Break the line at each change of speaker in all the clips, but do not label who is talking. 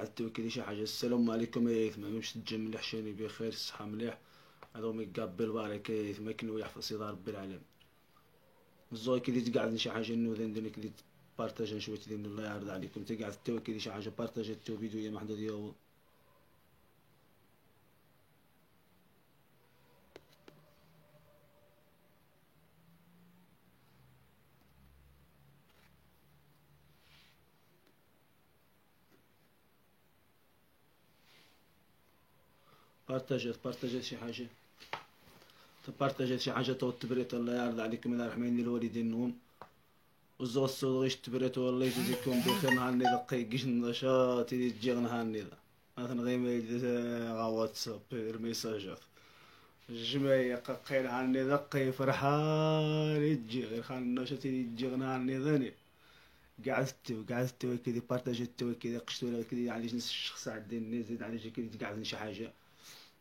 قاعد توكلي شي حاجه. السلام عليكم يا يثما، مش تجمل حشاني بخير الصحه مليح. هذا ما يقبل بارك يا يثما، كنو يحفظ سيدي رب العالمين. الزوي كي تقعد شي حاجه انو ذن كي بارطاج شويه دين الله يعرض عليكم. تقعد توكلي شي حاجه بارطاج تو فيديو يا محمد ديال بارطاجات شي حاجه، بارطاجات شي حاجه تو التبريت الله يعرض عليكم الى رحمين الوالدين نوم. والزو الصوغيش التبريت والله يجزيكم بخير. نهار دقي كيش النشاط اللي تجي نهار نيضا مثلا غير ما واتساب الميساجات الجماعة قاقيل عني دقي فرحان يجي غير خان النشاط اللي تجي نهار نيضاني. قعدت كذا بارطاجيت كذا قشت ولا كذا يعني جنس الشخص عدني زيد على كذا تقعد شي حاجه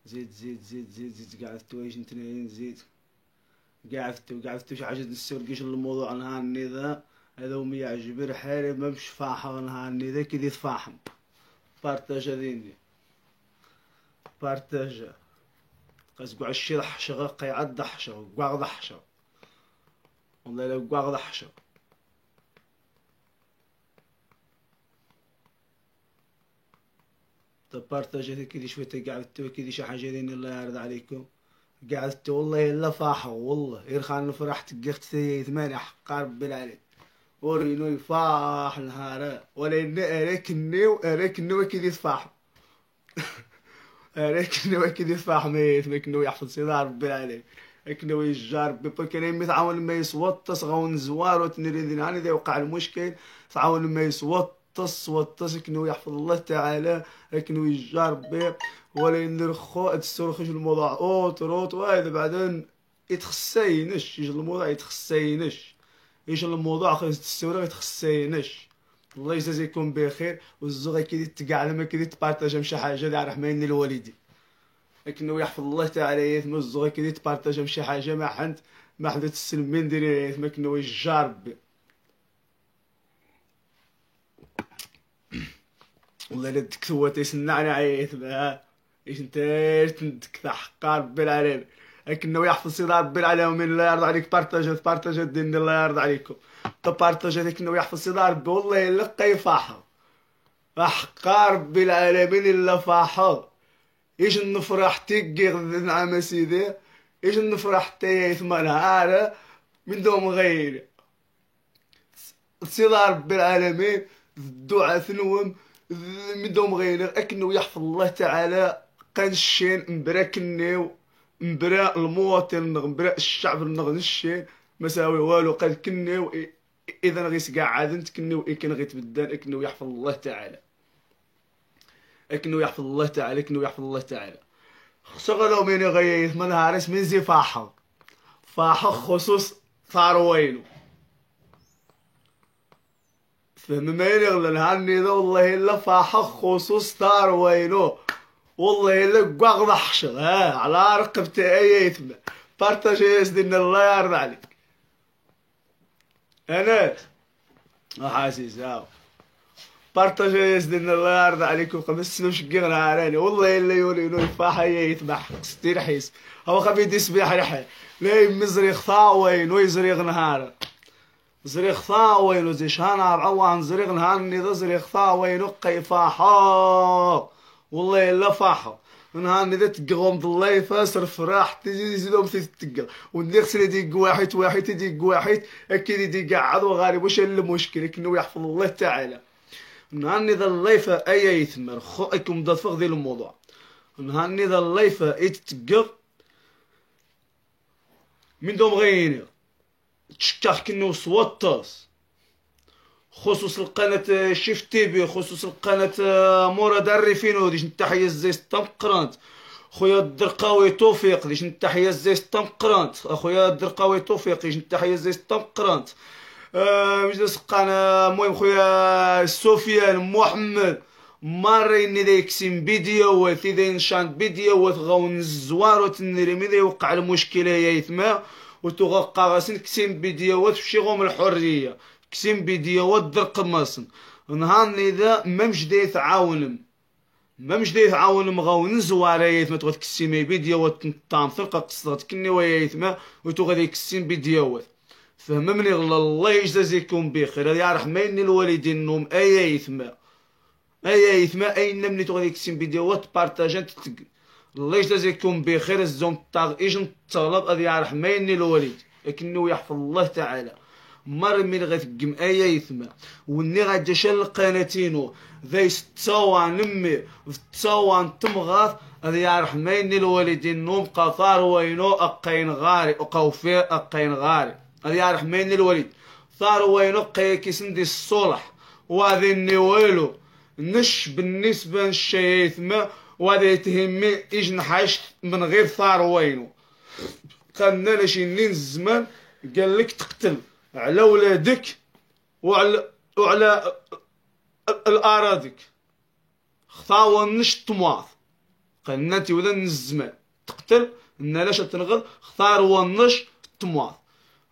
زيد قعدت واش نتنين زيد قعدت شي حاجه نسول كيش الموضوع نهار ذا هذا هو يعجب رحالي ما مش فاحه نهار ذا كذا يتفاحم بارطاجا ديني بارطاجا قاع الشي ضحشه قيعد ضحشه كواغ ضحشه والله لا كواغ ضحشه. بارطاجيت كذا شويه قعدت كذا شي حاجه ديني الله يعرض عليكم. قعدت والله الا فاحه والله غير خان فرحت قخت ثمانية حقا ربي العالمين ورينو يفاح نهار ولكن اراكني كذا يتفاح اراكني كذا يتفاح ميت ماكنو يحفظ سيدي ربي العالمين اكنو يجار بيبا كان يتعاون ما يصوت صغون زوار وتنريدين هاني ذا وقع المشكل تعاون ما يصوت وطس كنو يحفظ الله تعالى كنو يجار بي ولا ينرخو تسترخش الموضوع اوتروت وهذا بعدين يتخسينش يجي الموضوع يتخسينش يجي الموضوع خاص تستورا يتخسينش. الله يجازيكم بخير. والزغي كي تقع لما كي تبارطاج شي حاجه اللي رحمين الوالدين كنو يحفظ الله تعالى يثم الزغي كي تبارطاج شي حاجه ما حد تسلمين ديري يثم كنو يجار بي والله لا دكتوه تيسنعني عيط بها ايش انت تندك حقا ربي العالمين لكنه يحفظ سيدي ربي العالمين الله يرضى عليك. بارطاجات دين الله يرضى عليكم. بارطاجات لكنه يحفظ سيدي ربي والله الا قيفاحه حقا ربي العالمين الا فاحه. ايش نفرح تيكي غدا نعم سيدي ايش نفرح تي ثمان نهار من دوم غير سيدي ربي العالمين الدعاء ثنوم من دوم غير اكنو يحفظ الله تعالى قنشين مبراكنيو مبرا المواطن مبرا الشعب النغنشين مساوي والو قال كنيو اذا غيس قاعد انت كنيو كان غيتبدل اكنو يحفظ الله تعالى اكنو يحفظ الله تعالى اكنو يحفظ الله تعالى. شغلوا مين غيث من هارس من زي فاحه خصوص ثاروينو فهم ما يغلى هاني ذا والله الا فاحه خصوص ثار وينو والله الا قاغ ضحشه على رقبتي اي يتم بارطاجي يسدن الله يرضى عليك انا حاسس بارطاجي يسدن الله يرضى عليكم خمس مش قغنا عراني والله الا يورينو يفاحه يتبح ستير حيس هو خبيد يسبح رحل لا مزري خاوين ويزريغ نهار زريخ ثاوين زي شانا عوان زريغ نهاني ذا زريخ ثاوين قيفاحا والله الا فاحا نهاني ذا تقوم بالله يفاسر فراح تجي يزيدهم تتقل ونغسل يديق واحد تديق واحد اكيد يديق قاعد وغارب وش المشكل كنو يحفظ الله تعالى. نهاني ذا الليفة اي يثمر خوئكم ذا فغ ذي الموضوع نهاني ذا الليفة يتقل من دوم غيني تشكاح كنو صوتاس خصوص القناة شيف تيبي خصوص القناة مورا داريفينو ديش نتحيا زي ستمقرانت خويا الدرقاوي توفيق ديش نتحيا زي ستمقرانت اخويا الدرقاوي توفيق ديش نتحيا زي ستمقرانت مجلس قناة المهم خويا سفيان محمد ماريني ديكسين فيديوهات اذا نشان فيديوهات غاون الزوار وتنرمي ذا يوقع المشكلة يا يثما وتوغا غاسن كسين فيديوهات في شيغوم الحريه كسين فيديوهات درق ماسن نهار ذا مامش دا يتعاونم ما مش دايت عاون مغاون زواريت ما تغد كسيمي فيديوهات نطام ثقة قصدت كني ويايت ما وتو غادي كسين فيديوهات فهمني الله يجازيكم بخير هذا رحمين الوالدين نوم ايايت ما ايايت ما اين مني تو غادي كسين فيديوهات بارطاجات الله يجازيكم بخير الزوم طاغ ايجن الطلب هذا رحمين الوالد لكنه يحفظ الله تعالى مر من غتقم ايايثما وني غادا شال قناتينو ذي ستاوى نمي ستاوى تمغاث هذا يا رحمين الوالدين نوم قفار وينو اقين غاري وقوفي اقين غاري هذا يا رحمين الوالد ثار وينو قيكي سندي الصلح وهذا النوالو نش بالنسبة للشيثما وهذا يتهمي ايش نحاش من غير ثار وينو قالنا لشي نين الزمان قال لك تقتل على ولادك وعلى الأراضيك خطاوة نش طماث قالنا انتي وذا الزمان تقتل ان لاش تنغل اختار ونش طماث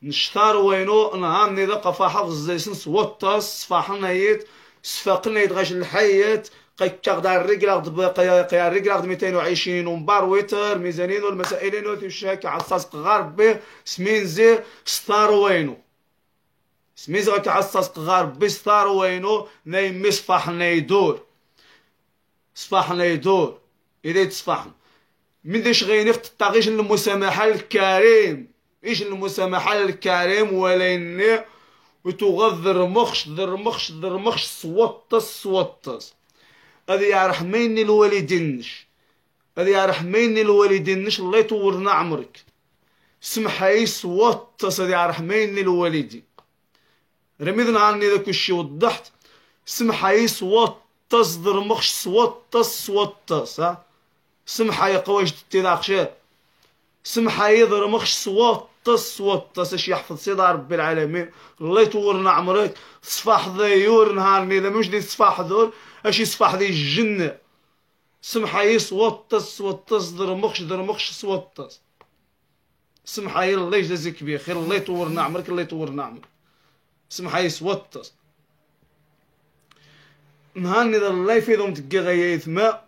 نشتار وينو نهار نيدا قفاحة غزيسن سوطاس صفاحنا يت سفاقنا يتغاش الحيات قيكاغ دار الرجل قيا الرجل 220 ومبار ويتر ميزانين والمسائلين وتشاك عصاص غربي سمين زي ستار وينو سميز غاك عصاص غربي ستار وينو نايم صفاحنا يدور صفاحنا يدور إذا تصفحنا من ديش غينيخت الطاغيش المسامحة الكريم ايش المسامحة الكريم ولين وتغذر مخش ذر مخش صوتس هذا يا رحمين الوالدينش هذا يا رحمين الوالدينش الله يطورنا عمرك سمحي صوتس هذا يا رحمين الوالدين رميدنا عني ذاك الشي وضحت سمحي صوتس ذر مخش صوتس ها سمحي قواش تتداخشات سمحي ذر مخش صوتس اش يحفظ سيدي ربي العالمين الله يطورنا عمرك صفاح ذيور نهارني اذا مش دي صفاح ذول اش يصفاح ذي الجنة سمحي صوتس ذر مخش صوتس سمحي الله يجازيك بخير الله يطورنا عمرك الله يطورنا عمرك سمحي صوتس نهارني اذا الله يفيدهم تقي غيايث ما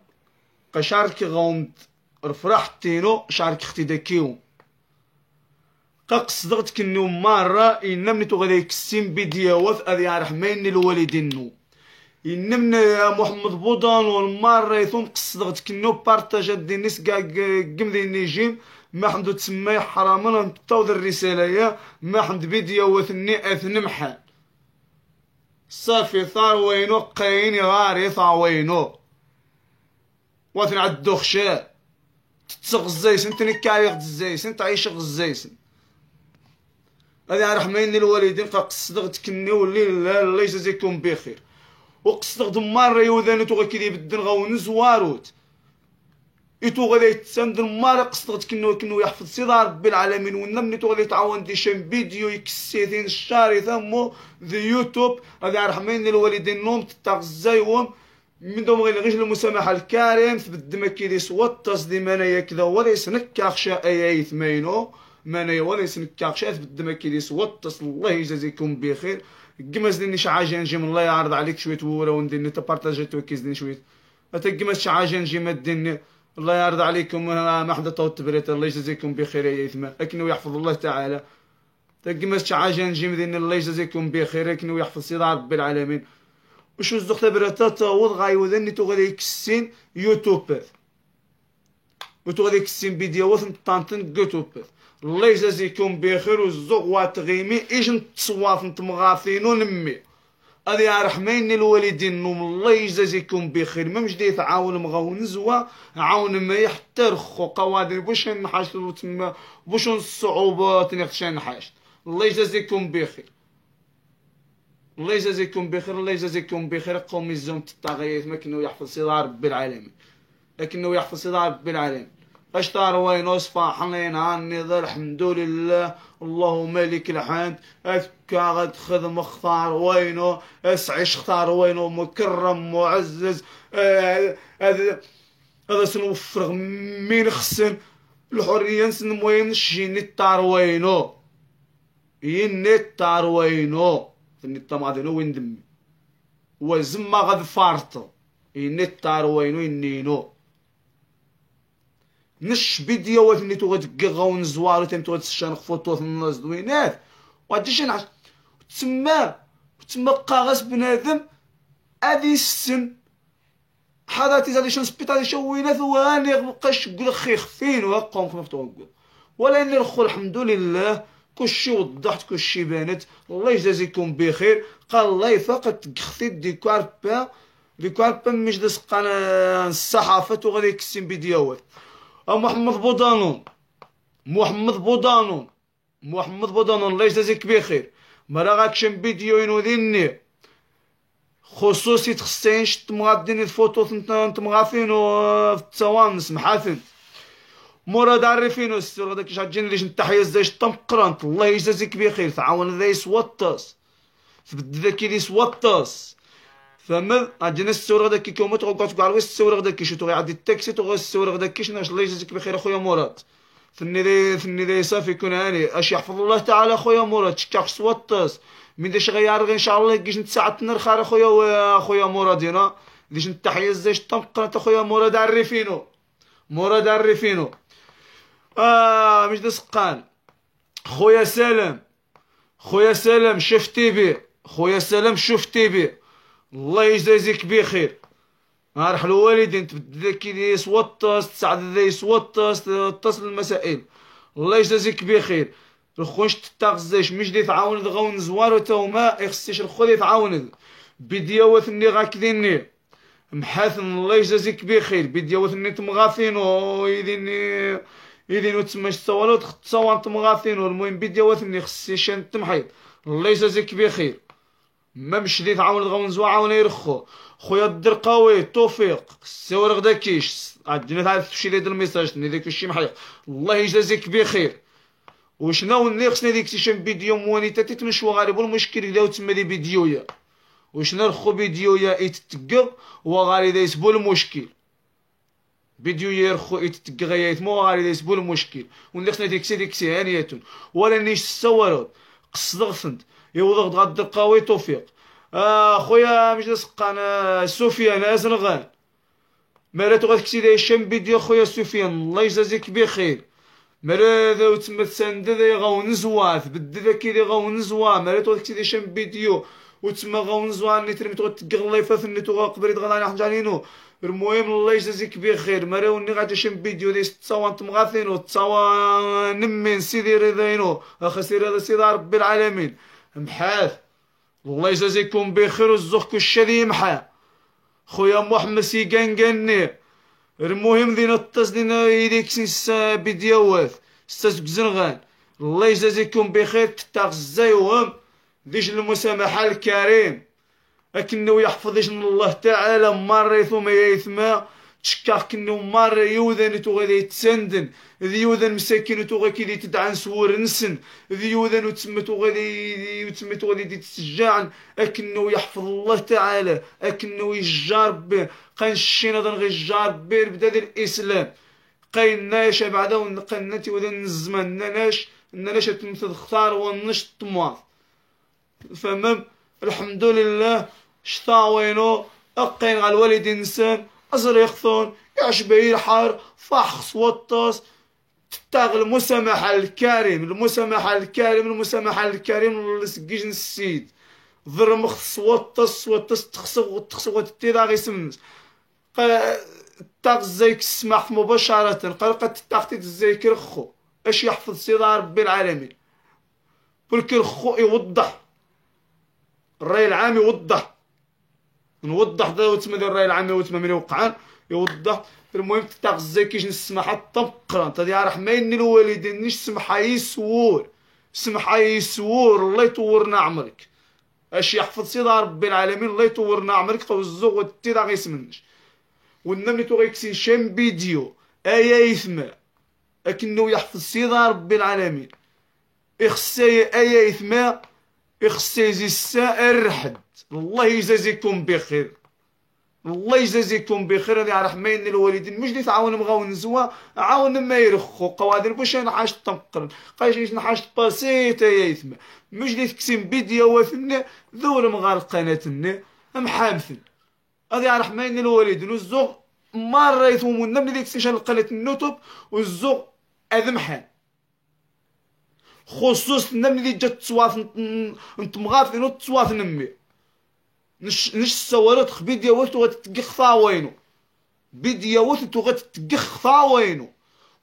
قشارك غومت رفرحتينو شعرك اختي داكيوم قصدت كنو مرة إنمني غادي يكسين فيديوهات هذه يا رحمين الوالدين نو إنمنا يا محمد بوضان والمرة يثوم قصدت كنو بارتاجات دي الناس قم ذي النجيم ما حمدو تسمي حرامنا نطاو الرسالة يا ما حمد فيديوهات نمحان صافي ثار وينو قايني غاري ثار وينو واثن عدو خشاء تتسغ الزيسن تنكاري غد الزيسن تعيش غد الزيسن هذا رحمين الوالدين قصدغت كني ولي الله يجازيكم بخير وقصدغت مرة يوذاني تو غاكي بدن غاون زواروت ايتو غادي يتساند مرة قصدغت كنو يحفظ سيدي ربي العالمين ونمني تو غادي تعاون دي شان فيديو يكسيتين الشاري ثمو ذا يوتيوب هذا رحمين الوالدين نوم تتغزايهم من دوم غير غير المسامحة الكريم تبد مكيدي سوطاس دي منايا كذا ولا يسنك اخشى اي ثمينو منايا ولا يسنك اخشى تبد مكيدي سوطاس الله يجازيكم بخير قماس ديني شعاجه نجي من الله يعرض عليك شويه ولا ونديني تبارطاجيت وكيز ديني شويه قماس شعاجه نجي ما ديني الله يعرض عليكم ما حدا طوت تبريت الله يجازيكم بخير يا يثما لكنه يحفظ الله تعالى قماس شعاجه نجي مديني الله يجازيكم بخير لكنه يحفظ سيدي رب العالمين وشو الزخت براتات وضغاي وذني تو غادي يكسين يوتيوب وتو غادي يكسين فيديوهات نطانطن يوتيوب الله يجازيكم بخير والزغوات غيمي ايش نتصواف نتمغاثين ونمي هذا يا رحمين الوالدين نوم الله يجازيكم بخير ما مش دي تعاون مغاون زوا عاون ما حتى رخو قوادر باش نحاش تما باش الصعوبات نخشى نحاش الله يجازيكم بخير الله يجازيكم بخير الله يجازيكم بخير قوم الزوم الطاغيات ما كانوا يحفظ سيدي ربي العالمين لكنه يحفظ سيدي ربي العالمين اشطار وين وصفا حنين عني ذا الحمد لله اللهم مالك الحمد اذكى غد خذ مختار وينو اسعش اختار وينو مكرم معزز هذا سنوفر مين خسن الحريه نسن وين شيني الطار وينو يني الطار وينو فني الطماطم وين دمي وزما غد فارطو إني التاروينو إنينو نش فيديوهات اللي تغتقغاون زوارو تم تشان فوتوات الناس دوينات وغادي شي نعس تما قاغس بنادم ادي السن حضرتي زادي شنو سبيطالي شوينات واني مابقاش تقول خي خفين وقوم مفتوح ولا اني الخو الحمد لله كلشي وضحت كلشي بانت الله يجازيكم بخير قال الله فقط خفيت ديكوار با مجلس قناه الصحافه وغادي يكسم فيديوهات محمد بودانون الله يجازيك بخير مرا غاكشن فيديو ينوديني خصوصي تخصين شت مغادين الفوتو تمغافينو في التوانس محافن مراد عرفينو السر هذاك شاجين ليش التحيه زايش طمقرانت الله يجازيك بخير تعاون ذا يسوطاس تبدل ذاك اللي يسوطاس فما عندنا السور هذاك كي كومو تقعد تقول واش السور هذاك شي تو يعدي التاكسي تو السور هذاك شنو الله يجازيك بخير اخويا مراد ثني ذي صافي يكون هاني اش يحفظ الله تعالى اخويا مراد شكاك سوطاس من داش غيار ان شاء الله كيش نتساعد نرخار اخويا مراد هنا ديش التحيه زايش طمقرانت اخويا مراد عرفينو مش دسقان خويا سلام شفتي بي الله يجازيك بخير راح الوالدين تبدل كي يسوطاس تساعد ذا يسوطاس تصل المسائل الله يجازيك بخير الخوش تتغزاش مش دي تعاون غون زوار وتوما يخصيش الخو يتعاون فيديوهات اللي غاكديني محاثن الله يجازيك بخير فيديوهات اللي تمغافينو يدينو تسمى الصوالو تصور تمغافينو المهم فيديوهات اللي خصي شان تمحيط الله يجازيك بخير ما مش دي تعاون غون زوار عاون يرخو خويا الدرقاوي توفيق السوار غداكيش عندنا تعرف تمشي لي الميساج ني داك الشيء محيط الله يجازيك بخير وشنو اللي خصني ديك تيشن فيديو موانيتا تتمشوا غالبا المشكل الا تما لي فيديويا وشنو الخو فيديويا يتتقر وغالي دا يسبو المشكل فيديويا الخو يتتقر يتمو غالي دا يسبو المشكل واللي خصني ديك سي هانيتون ولا نيش الصورات قصدغفند يوضغ غاد القاوي توفيق خويا مش نسقان سفيان ازنغان مرات غتكسي داير شم فيديو خويا سفيان الله يجازيك بخير مرات تما تساند ذا غون زواف بدل كي لي غون زوا مرات غتكسي داير شم فيديو وتما غون زوا ني ترمي تغتقغ الله يفاف ني تو قبري تغلا حاجه علينو المهم الله يجازيك بخير مرات وني غادي شم فيديو ديال تصاون تمغاثينو تصاون نمين سيدي رضينو خسير هذا سيدي ربي العالمين محاث الله يجازيكم بخير وزوخكم الشذي محا خويا محمد سيقنقني المهم ذينا التصدين يديك سيس فيديوهات ستاز بزنغان الله يجازيكم بخير تتغزايوهم ديش المسامحة الكريم لكنه يحفظش من الله تعالى مرة ثم يثما تشكاك كنو مرة يوذن غادي يتسندن ذي يوذن مساكين غادي كي تدعن سور نسن ذي يوذن غادي تسجعن اكنو يحفظ الله تعالى اكنو يجار به قان الشينا غير يجار به بدا الاسلام قايناش بعدا ونقنتي وذن الزمان نناش تمثل خطار ونش الطماط فمم الحمد لله شطاوينو اقين على الوالد انسان أزر يخثون يعشبه الحار فحص وطاس تتاغ المسامحة الكريم اللي سقيج السيد ضر مخص وطاس تخصو وتتيضا غيسمنس تاغ زيك السماح مباشرة قال قد تتاغتي زيك رخو اش يحفظ سيدة ربي العالمين بلك الخو يوضح الرأي العام يوضح نوضح ذا وتما ديال الراي العام وتما من يوقعان يوضح المهم تغزي كيش نسمح الطمقران تدي راح ما يني الوالدين نيش سمحه يسور الله يطورنا عمرك اش يحفظ سيدي ربي العالمين الله يطورنا عمرك فوزو وتيدا غيسمنش والنمي تو غيكسين شام فيديو يثما لكنه يحفظ سيدي ربي العالمين اخسي يثما اخسي زي السائر رحد الله يجازيكم بخير هذه رحمين الوالدين مش دي تعاون مغاون زوا عاون ما يرخو قوادر باش نحاش تنقرن قايش نحاش بسيطه يا يثما مش دي تكسيم فيديوهات ذور مغال قناتنا محامثن هذا يعرف مين الوالد والزوغ مرة يثومونا من ديك السيشن قناة النوتوب والزوغ أذمحان خصوصا من ديك جات تصواف نتمغاف لينو تصواف نمي نش السوالات خبيديا وقت غتتقخ ثاوينو بيديا وقت غتتقخ ثاوينو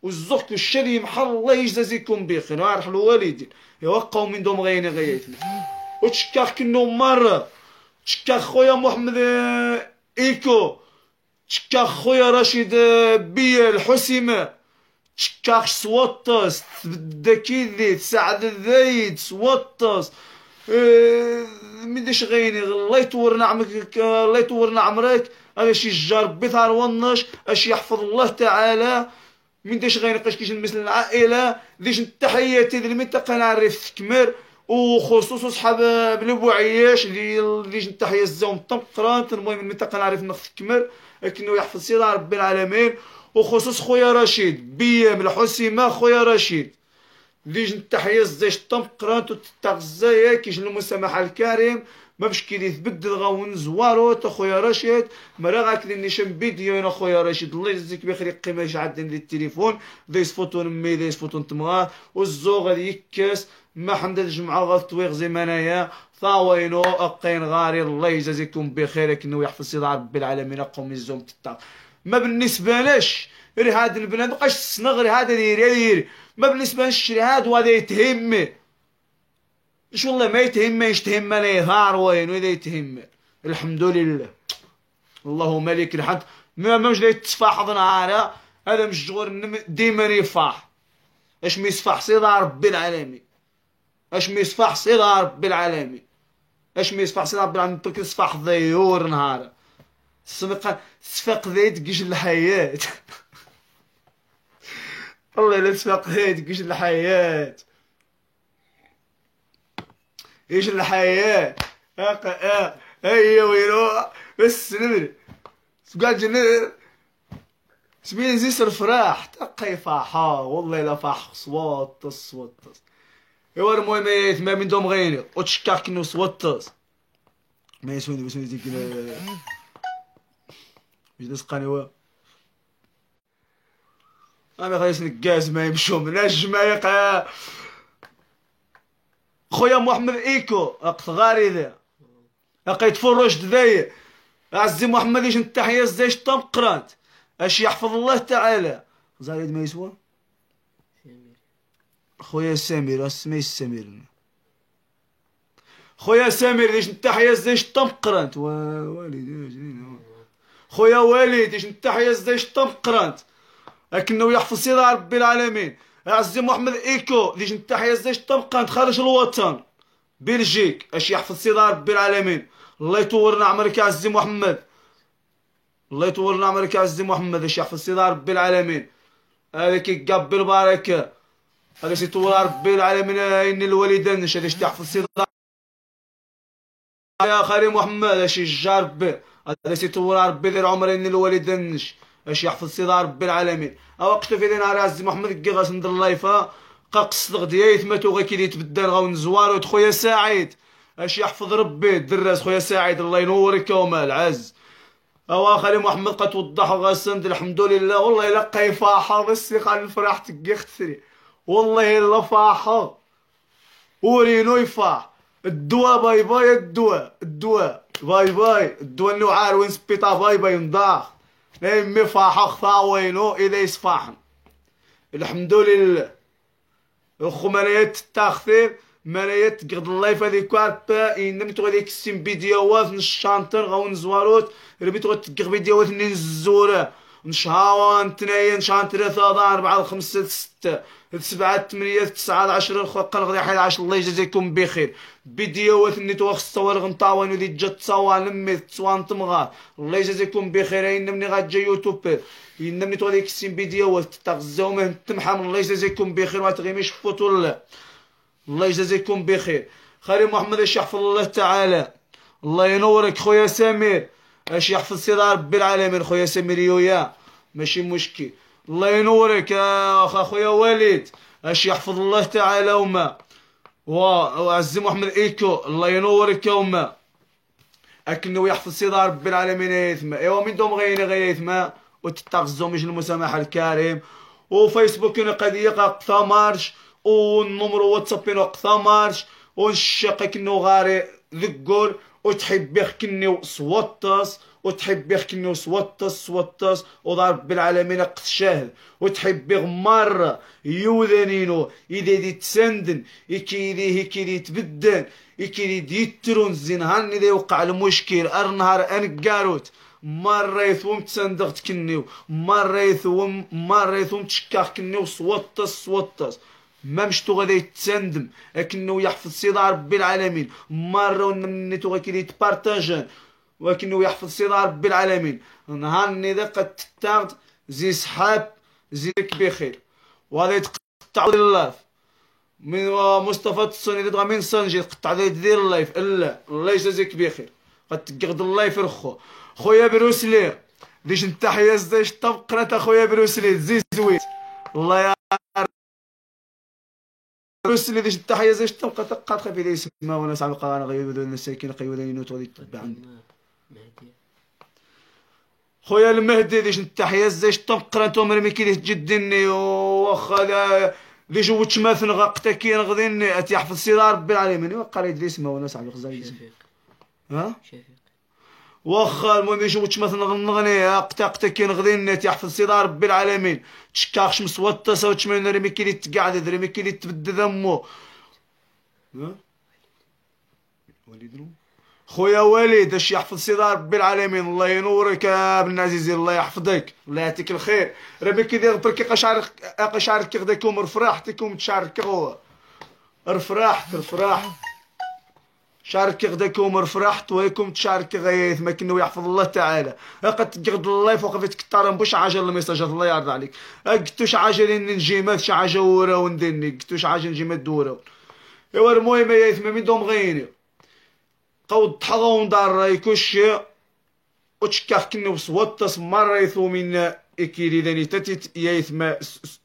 والزوغ الشري محل الله يجازيكم بخير عارف الوالدين يوقعوا من دوم غيني غيتنا وتشكاخ كنو مرة تشكاخ خويا محمد إيكو تشكاخ خويا رشيد بيا الحسيمة تشكاخ سوطس دكيدي سعد الذايد سوطس ميديش غيني الله يطور نعمك الله يطور نعمرك اش يجرب بثار ونش اش يحفظ الله تعالى من ديش غير نقاش كيش نمثل العائله ديش التحياتي للمنطقه نعرف كمر وخصوصا صحاب بن بوعياش اللي ديش التحيه الزوم طنقران المهم المنطقه نعرف نخ كمر لكنه يحفظ سيدنا رب العالمين وخصوص خويا رشيد بيام الحسيمه خويا رشيد ديش التحيه زيش طنقران تتغزايا كيش المسامحه الكريم ما باش كي يتبدل غاون زوارو تا خويا رشيد مرا غاك لي نشم فيديو انا خويا رشيد الله يجزيك بخير قيمه عندنا لي التليفون دايس فوتو نمي دايس فوتو نتمغا والزو غادي يكاس ما حمد الجمعه غتويغ زي ما انايا ثاوينو اقين غاري الله يجازيكم بخير كنو يحفظ سيدي ربي العالمين قوم الزوم تطاق ما بالنسبه لاش غير هاد البنات مابقاش السنه غير هذا ديري ما بالنسبه للشري هاد وهذا يتهمني اش والله ما يتهمنيش تهمني يظهر وين وإذا يتهم الحمد لله اللهم مالك الحمد ما مش يتفاحض نهار هذا مش جغور ديما يفاح اش ما يصفح سيدنا ربي العالمين اش ما يصفح سيدنا ربي العالمين اش ما يصفح سيدنا ربي العالمين ترك يصفح ضيور نهار السمقه صفاق ذيت كيش الحياه والله لا صفاق ذيت كيش الحياه ايش الحياة هيا وينو بس نمر قاعد جنر سمين زي الفراح تقي فاحا والله لا فاح صوتس ايوا المهم ما من دوم غيني وتشكاك كنو صوتس ما يسوني بس ديك واش دسقاني وا انا خايس نكاز ما يمشوا من الجمايق خويا محمد ايكو غاري ذا لقيت فرش ذايا عزي محمد ايش التحيه زيش طم قرات اش يحفظ الله تعالى زايد ما يسوى خويا سمير اسمي سمير خويا سمير ايش التحيه زيش طم قرات والد خويا والد ايش التحيه زيش طم قرات لكنه يحفظ سيدنا ربي العالمين عزي محمد ايكو ديش نتحيا زيش طبقا خارج الوطن بلجيك اش يحفظ سيدنا ربي العالمين الله يطور عمرك يا عزي محمد الله يطور عمرك يا عزي محمد اش يحفظ سيدنا ربي العالمين هذاك يقبل البركه هذا يطور ربي العالمين ان الوالدين اش تحفظ سيدنا يا خالي محمد اش يجرب هذا يطور ربي ذي العمر ان الوالدين اش يحفظ سيدنا ربي العالمين وقت في دينا عزي محمد كي غاسندر اللايفا قصد غديايت ماتو غا كي يتبدل غاون زوار خويا سعيد اش يحفظ ربي الدراس خويا سعيد الله ينورك وما العز خالي محمد قد توضح غاسند الحمد لله والله الا قيفاحه بس خال الفرح تكي اختري والله الا فاحه ورينو يفاح الدواء باي باي الدواء باي باي الدواء النوعار وين سبيطا باي باي نضاخ مي فاحة خطاوينو إذا يصفاحن الحمد لله الخو ملايات التاخثير ملايات قد الله فهذي كاربا إنمتو غادي كسيم فيديوهات نشانتر غاون زواروت ربيتو غتقغ فيديوهات نزورة نشهاوان تنايا نشان 3 4 5 6 7 8 9 10 الخوقا غادي 11 الله يجازيكم بخير فيديوهات نيتو خصوار غنطاوانو دي جات تصاوان لمي تصوان تمغا الله يجازيكم بخير إنمني غاتجا يوتيوبر إنمني تو غادي كسين فيديوهات تغزاو مه تمحام الله يجازيكم بخير ما تغيميش فوتو الله يجازيكم بخير خالي محمد اش يحفظ الله تعالى الله ينورك خويا سمير اش يحفظ سيدنا ربي العالمين خويا سمير يويا ماشي مشكل الله ينورك خويا والد اش يحفظ الله تعالى وما وعزي محمد ايكو الله ينورك وما اكنه يحفظ صدى رب العالمين يثما ايوا من دوم غير يثما وتتغزو مش المسامحة الكريم وفيسبوك قضية قطا مارش والنمر واتساب قطا مارش والشق كنو غاري ذكر وتحب كنو صوتس وتحب كنو صوتس وضرب بالعالمين قشاه وتحب مرة يوذنينو إذا دي تسندن يكيدي تبدن يكيدي يترون زين هاني دي وقع المشكل ارنهار انقاروت مرة يثوم تسندغت كنيو مرة يثوم تشكاخ كنيو صوتس ما مشتو غادي يتسندم لكنه يحفظ صدى ربي العالمين مرة ونمنيتو غاكي يتبارتاجان ولكنه يحفظ صدى ربي العالمين نهار ذا قد تتاغد زي سحاب زيك بخير وهذا يتقطع اللايف من مصطفى التصوني تبغى من صنجي تقطع دير اللايف لا الله يجازيك بخير قد تقعد اللايف رخو خويا بروسلي ديش انت حياز ديش طب قرات اخويا بروسلي زي زويت الله يا بروسلي ديش انت حياز ديش طب قد خفي لي اسمه وانا صعب قرانا غير بدون الساكن قيودين ينوت غادي يتبع عندي خويا المهدي ديش انت حياز ديش طب قرات مرمي كي تجدني واخا ديش وتش مثلا غقتا كي نغديني اتيحفظ صدى ربي العالمين وقال يدري اسمه وانا صعب غزايز ها واخا المهم يشوفش مثلا نغني قتا كي نغدي يحفظ صدى ربي العالمين تشكاخش مسوطه سوتش من رمي كي تقعد درمي كي تبدل ذمو ها وليد خويا وليد اش يحفظ صدى ربي العالمين الله ينورك يا ابن عزيزي الله يحفظك الله يعطيك الخير ربي كي دير بركي قشعرك كي غداكم رفراحتكم تشارك هو رفراح شارك غداكم رفرحت ويكم تشارك غيث ما كنو يحفظ الله تعالى قد تقعد اللايف وقفت كتار بوش عاجل الميساجات الله يرضى عليك قلتوش عاجل نجيمات شي حاجه ورا وندني قلتوش عاجل نجيمات دورا ايوا المهم يا يثما من دوم غيني قود تحضون دار رايكوش وتشكاف كنو صوتس مره يثو من اكيدي ذاني تتت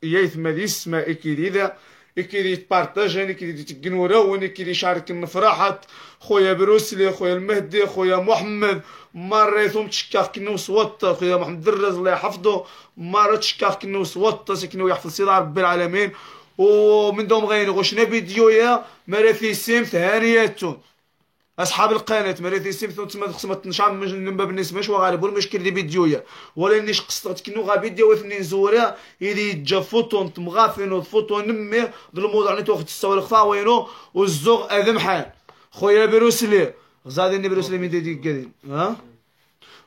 يثما ديسما اكيدي ذا كي يتبارطاجاني كي يتقنوراوني كي يشارك النفراحات خويا بروسلي خويا المهدي خويا محمد مرة ثم تشكاف كنو صوت خويا محمد الدراز الله يحفظه مرة تشكاف كنو صوت سكنو يحفظ صدى ربي العالمين ومن دوم غيني غوشنا فيديويا مرافي سيم ثانياتون اصحاب القناه مريتي سيمثون تما خصما تنشعب من باب الناس ماشي غالب المشكل دي فيديويا ولا نيش قصت كنو غا فيديو اثنين زورا يدي جا فوتو مغافين فوتو نمي دو الموضوع اللي توخت الصور خاوينو والزوغ اذم حال خويا بروسلي غزادني بروسلي من دي قادين ها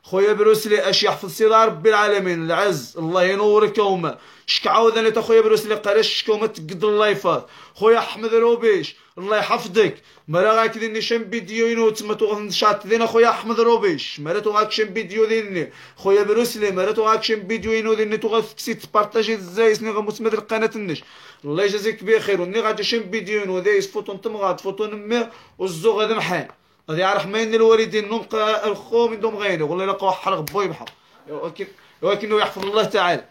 خويا بروسلي اش يحفظ صدى ربي العالمين العز الله ينورك وما شكعاود انا تا خويا بروسلي قراش شكوما تقد اللايفات خويا احمد روبيش الله يحفظك مرا غاك ديني شم فيديو ينو تما تو شات دينا خويا احمد روبيش مرا تو غاك شم فيديو ديني خويا بروسلي مرا تو غاك شم فيديو ينو ديني تو غتكسي تبارطاجي ازاي سني غمسمد القناه النش الله يجازيك بخير وني غادي شم فيديو ينو دايس فوتو نتم غاد فوتو نمي والزو غادي محال غادي يعرف ماين الوالدين نبقى الخو من دوم غيني والله لقاو حلق بوي بحال ولكنه يحفظ الله تعالى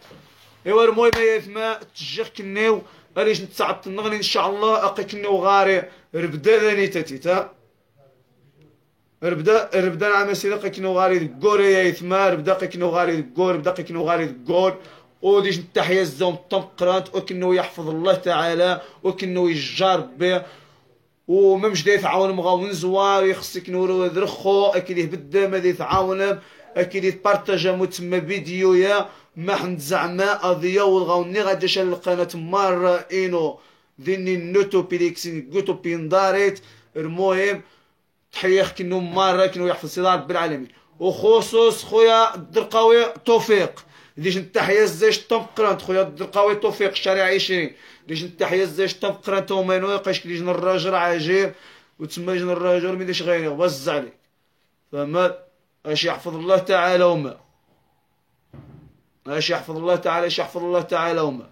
ايوا المهم يا ثما تجيك كنيو غاديش نتصعد نغني ان شاء الله اقي كنيو غاري ربدا ذاني تاتيتا ربدا نعم سيدي كنيو غاري الكور يا ثما ربدا كنيو غاري الكور ربدا كنيو غاري الكور وديش التحيه الزوم طنقرات وكنو يحفظ الله تعالى وكنو يجارب به وما مش داير يتعاون مغاون زوار يخصك نورو درخو اكيد يهبد ما يتعاون اكيد يتبارطاجا متما فيديو يا ما حند زعما قضيه والغاوني غادي شال القناه مره اينو ديني نوتو بيليكسين غوتو بينداريت المهم تحيه كنو مره كنو يحفظ صدى ربي العالمين وخصوص خويا الدرقاوي توفيق ديش التحيه زاش طنقرانت خويا الدرقاوي توفيق الشارع 20 ديش التحيه زاش طنقرانت ومانو يقاش كي يجن الراجل عجيب وتما يجن الراجل ميديش غير وبز عليك فما اش يحفظ الله تعالى وما اش يحفظ الله تعالى اش يحفظ الله تعالى وما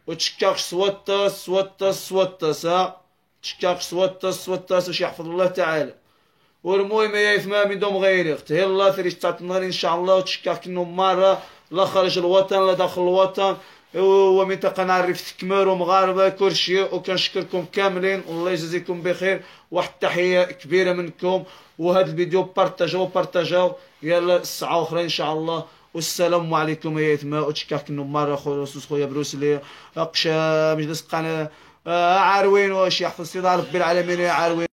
وتشكاكش صوتس ها تشكاكش صوتس اش يحفظ الله تعالى والمهم يا ثما من دوم غيري اختي الله ثريش تعطناني ان شاء الله وتشكاك انه مره لا خارج الوطن لا داخل الوطن ومنطقة نعرف تكمار ومغاربة كلشي، وكنشكركم كاملين والله يجزيكم بخير. واحد التحية كبيرة منكم، وهذا الفيديو بارطاجاو يلا الساعة أخرى إن شاء الله. والسلام عليكم يا يتما وتشكاك مرة خويا بروسلي أقشا مجلس قناة عاروين واش يحفظ سيدنا ربي العالمين يا عاروين.